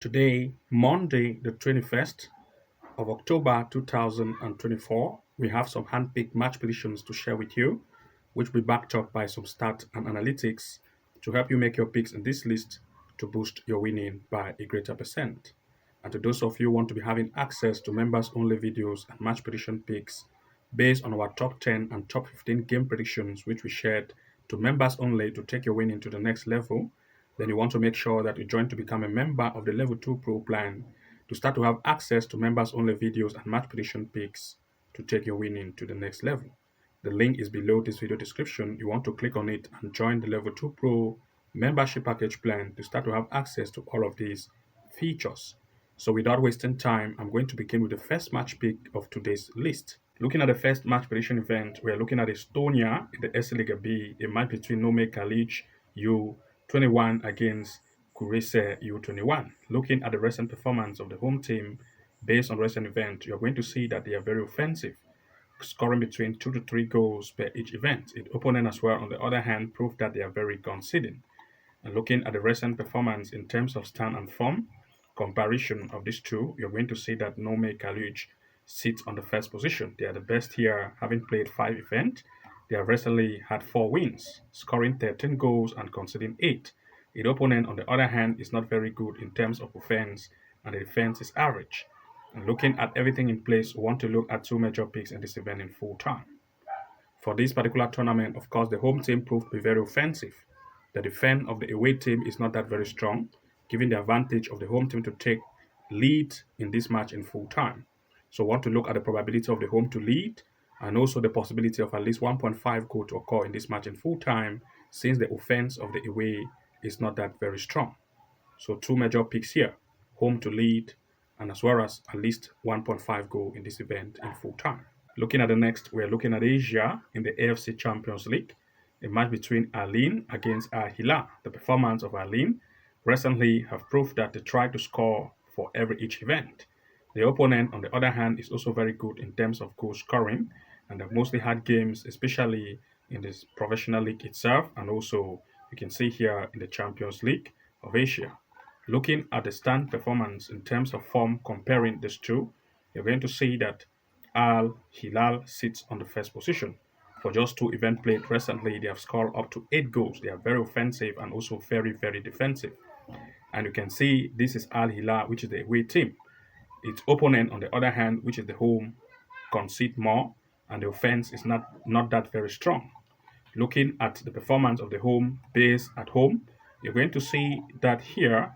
Today, Monday, the 21st of October 2024, we have some hand-picked match predictions to share with you, which will be backed up by some stats and analytics to help you make your picks in this list to boost your winning by a greater percent. And to those of you who want to be having access to members-only videos and match prediction picks based on our top 10 and top 15 game predictions, which we shared to members only to take your winning to the next level, then you want to make sure that you join to become a member of the Level 2 Pro plan to start to have access to members-only videos and match prediction picks to take your winning to the next level. The link is below this video description. You want to click on it and join the Level 2 Pro membership package plan to start to have access to all of these features. So without wasting time, I'm going to begin with the first match pick of today's list. Looking at the first match prediction event, we are looking at Estonia in the SC Liga B, a match between Nome Kalic U21 against Kurese U21. Looking at the recent performance of the home team based on recent event, you're going to see that they are very offensive, scoring between 2 to 3 goals per each event. Its opponent as well, on the other hand, proved that they are very conceding. And looking at the recent performance in terms of stand and form, comparison of these two, you're going to see that Nome Kalic sits on the first position. They are the best here, having played 5 events. They have recently had 4 wins, scoring 13 goals and conceding 8. The opponent, on the other hand, is not very good in terms of offense, and the defense is average. And looking at everything in place, we want to look at 2 major picks in this event in full time. For this particular tournament, of course, the home team proved to be very offensive. The defense of the away team is not that very strong, giving the advantage of the home team to take lead in this match in full time. So we want to look at the probability of the home to lead and also the possibility of at least 1.5 goal to occur in this match in full time, since the offense of the away is not that very strong. So 2 major picks here, home to lead and as well as at least 1.5 goal in this event in full time. Looking at the next, we're looking at Asia in the AFC Champions League, a match between Al against Al Hilal. The performance of Al recently have proved that they try to score for each event. The opponent, on the other hand, is also very good in terms of goal scoring, and they've mostly had games, especially in this professional league itself, and also you can see here in the Champions League of Asia. Looking at the stand performance in terms of form, comparing these two, you're going to see that Al Hilal sits on the first position. For just 2 events played recently, they have scored up to 8 goals. They are very offensive and also very, very defensive. And you can see this is Al Hilal, which is the away team. Its opponent, on the other hand, which is the home, concede more, and the offense is not that very strong. Looking at the performance of the home base at home, you're going to see that here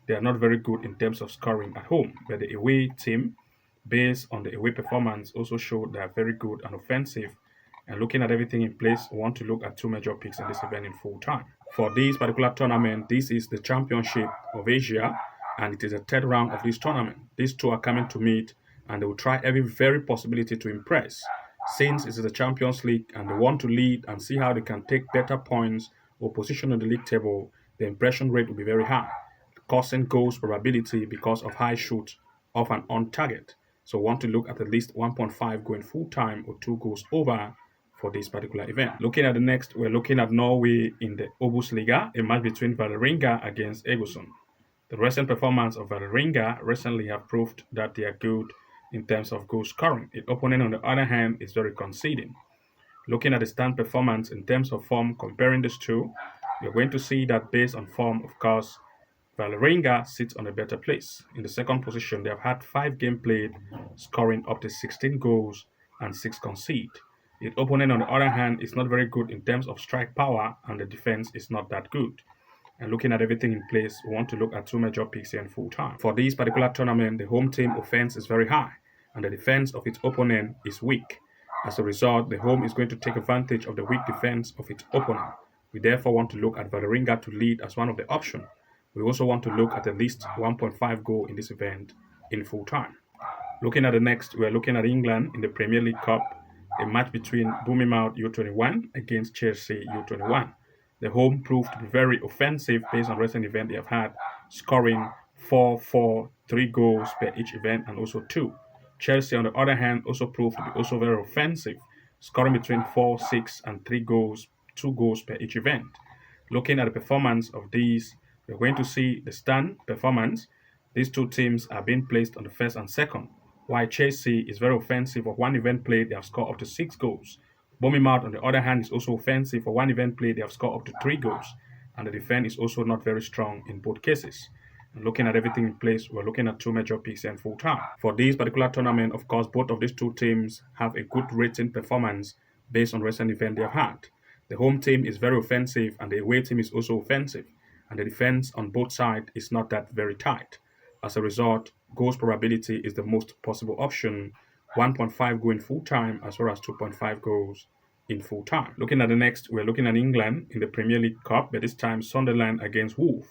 they are not very good in terms of scoring at home, but the away team, based on the away performance, also showed they are very good and offensive. And looking at everything in place, we want to look at 2 major picks in this event in full time. For this particular tournament, this is the Championship of Asia, and it is the 3rd round of this tournament. These 2 are coming to meet, and they will try every very possibility to impress. Since it is the Champions League and they want to lead and see how they can take better points or position on the league table, the impression rate will be very high, causing goals probability because of high shoot off and on target. So we want to look at least 1.5 going full time or 2 goals over for this particular event. Looking at the next, we're looking at Norway in the Obos-liga, a match between Vålerenga against Egersund. The recent performance of Vålerenga recently have proved that they are good in terms of goal scoring. Its opponent, on the other hand, is very conceding. Looking at the stand performance in terms of form, comparing these two, you're going to see that based on form, of course, Vålerenga sits on a better place. In the second position, they have had 5 games played, scoring up to 16 goals and 6 conceded. Its opponent, on the other hand, is not very good in terms of strike power, and the defense is not that good. And looking at everything in place, we want to look at 2 major picks here in full time. For this particular tournament, the home team offense is very high, and the defense of its opponent is weak. As a result, the home is going to take advantage of the weak defense of its opponent. We therefore want to look at Vålerenga to lead as one of the options. We also want to look at least 1.5 goal in this event in full time. Looking at the next, we are looking at England in the Premier League Cup, a match between Bournemouth U21 against Chelsea U21. The home proved to be very offensive based on recent event they have had, scoring 4, 3 goals per each event and also 2. Chelsea, on the other hand, also proved to be also very offensive, scoring between 4, 6 and 3 goals, 2 goals per each event. Looking at the performance of these, we're going to see the stand performance. These two teams are being placed on the first and second. While Chelsea is very offensive, for one event played, they have scored up to 6 goals. Bournemouth, on the other hand, is also offensive. For one event played, they have scored up to 3 goals. And the defense is also not very strong in both cases. And looking at everything in place, we're looking at two major picks and full time. For this particular tournament, of course, both of these two teams have a good rating performance based on recent events they have had. The home team is very offensive and the away team is also offensive. And the defense on both sides is not that very tight. As a result, goals probability is the most possible option. 1.5 goal in full time as well as 2.5 goals in full time. Looking at the next, we're looking at England in the Premier League Cup, but this time Sunderland against Wolves.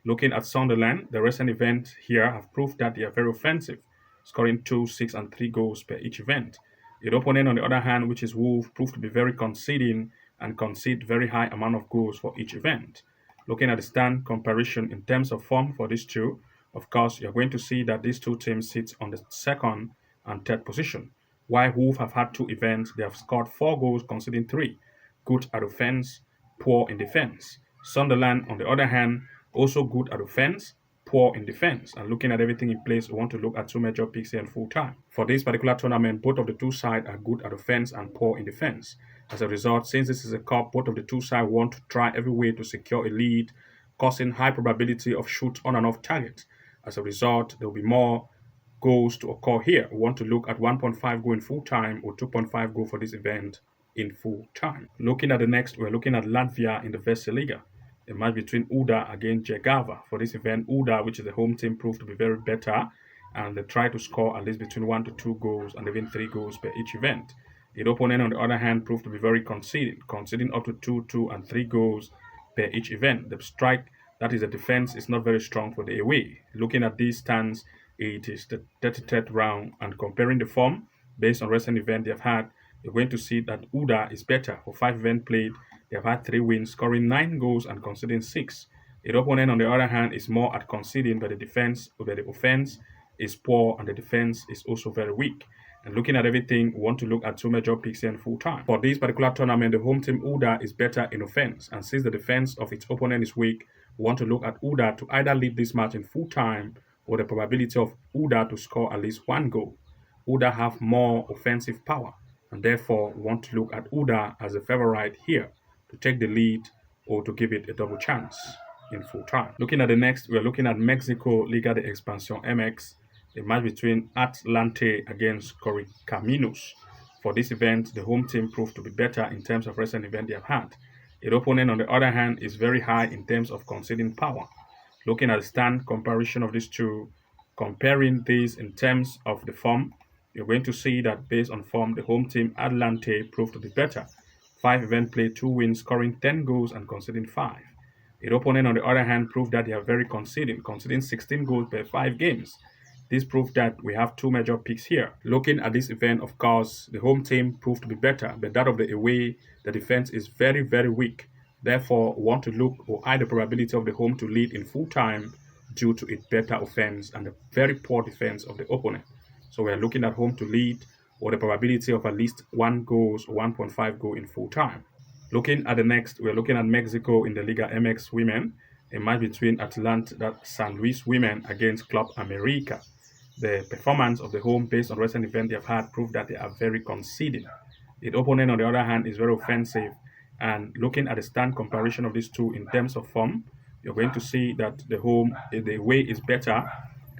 Looking at Sunderland, the recent events here have proved that they are very offensive, scoring 2, 6, and 3 goals per each event. The opponent, on the other hand, which is Wolves, proved to be very conceding and concede very high amount of goals for each event. Looking at the stand comparison in terms of form for these two, of course, you're going to see that these two teams sit on the second and third position. While Wolves have had 2 events, they have scored 4 goals, conceding 3. Good at offense, poor in defense. Sunderland, on the other hand, also good at offense, poor in defense. And looking at everything in place, we want to look at two major picks here in full time. For this particular tournament, both of the two sides are good at offense and poor in defense. As a result, since this is a cup, both of the two sides want to try every way to secure a lead, causing high probability of shoot on and off target. As a result, there will be more goals to occur here. We want to look at 1.5 goal in full time or 2.5 goal for this event in full time. Looking at the next, we're looking at Latvia in the Veseliga. A match between Uda against Jegava. For this event, Uda, which is the home team, proved to be very better, and they try to score at least between 1 to 2 goals and even 3 goals per each event. The opponent, on the other hand, proved to be very conceding up to 2, 2, and 3 goals per each event. The strike, that is the defense, is not very strong for the away. Looking at these stands, it is the 33rd round, and comparing the form based on recent events they have had, you're going to see that Uda is better. For 5 events played, they have had 3 wins, scoring 9 goals and conceding 6. The opponent, on the other hand, is more at conceding, but the offense is poor and the defense is also very weak. And looking at everything, we want to look at two major picks here in full time. For this particular tournament, the home team Uda is better in offense, and since the defense of its opponent is weak, we want to look at Uda to either lead this match in full time or the probability of Uda to score at least 1 goal. Uda have more offensive power, and therefore we want to look at Uda as a favorite here to take the lead or to give it a double chance in full time. Looking at the next, we're looking at Mexico Liga de Expansión MX, a match between Atlante against Correcaminos. For this event, the home team proved to be better in terms of recent event they have had. The opponent, on the other hand, is very high in terms of conceding power. Looking at the stand comparison of these two, comparing these in terms of the form, you're going to see that based on form, the home team Atlante proved to be better. 5 events played, 2 wins, scoring 10 goals and conceding 5. The opponent, on the other hand, proved that they are very conceding 16 goals per 5 games. This proved that we have two major picks here. Looking at this event, of course, the home team proved to be better, but that of the away, the defense is very, very weak. Therefore, we want to look or eye the probability of the home to lead in full time due to its better offense and the very poor defense of the opponent. So we are looking at home to lead or the probability of at least 1 goal or 1.5 goal in full time. Looking at the next, we're looking at Mexico in the Liga MX Women, a match between Atlanta San Luis Women against Club America. The performance of the home based on recent events they have had proved that they are very conceding. The opponent, on the other hand, is very offensive. And looking at the stand comparison of these two in terms of form, you're going to see that the away is better.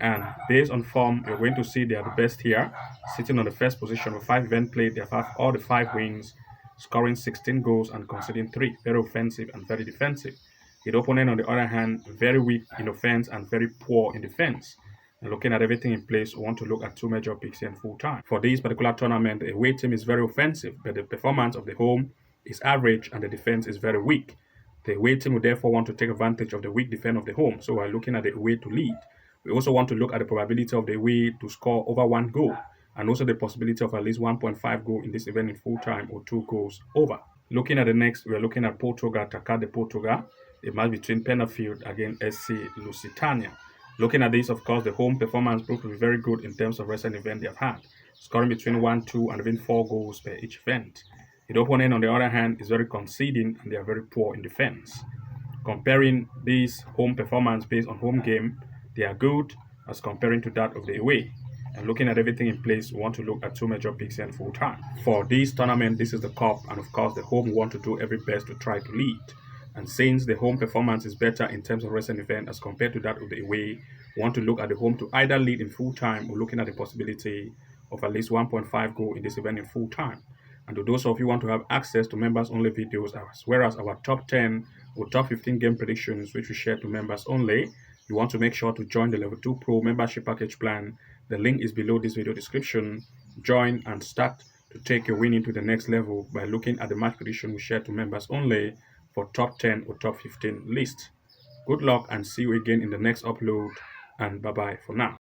And based on form, you're going to see they are the best here, sitting on the first position with 5 events played. They have had all the 5 wins, scoring 16 goals and conceding 3. Very offensive and very defensive. The opponent, on the other hand, very weak in offense and very poor in defense. And looking at everything in place, we want to look at two major picks here in full time. For this particular tournament, the away team is very offensive, but the performance of the home is average and the defense is very weak. The away team will therefore want to take advantage of the weak defense of the home, so we're looking at the away to lead. We also want to look at the probability of the away to score over 1 goal, and also the possibility of at least 1.5 goal in this event in full time or 2 goals over. Looking at the next, we're looking at Portugal, Tacar de Portugal, a match between Pennafield against SC Lusitania. Looking at this, of course, the home performance proved to be very good in terms of recent events they have had, scoring between 1, 2, and even 4 goals per each event. The opponent, on the other hand, is very conceding and they are very poor in defense. Comparing this home performance based on home game, they are good, as comparing to that of the away. And looking at everything in place, we want to look at two major picks in full time. For this tournament, this is the cup, and of course, the home want to do every best to try to lead. And since the home performance is better in terms of recent event as compared to that of the away, we want to look at the home to either lead in full time or looking at the possibility of at least 1.5 goal in this event in full time. And to those of you who want to have access to members only videos, as well as our top 10 or top 15 game predictions, which we share to members only, you want to make sure to join the Level 2 Pro membership package plan. The link is below this video description. Join and start to take your winning to the next level by looking at the match prediction we share to members only for top 10 or top 15 list. Good luck and see you again in the next upload, and bye bye for now.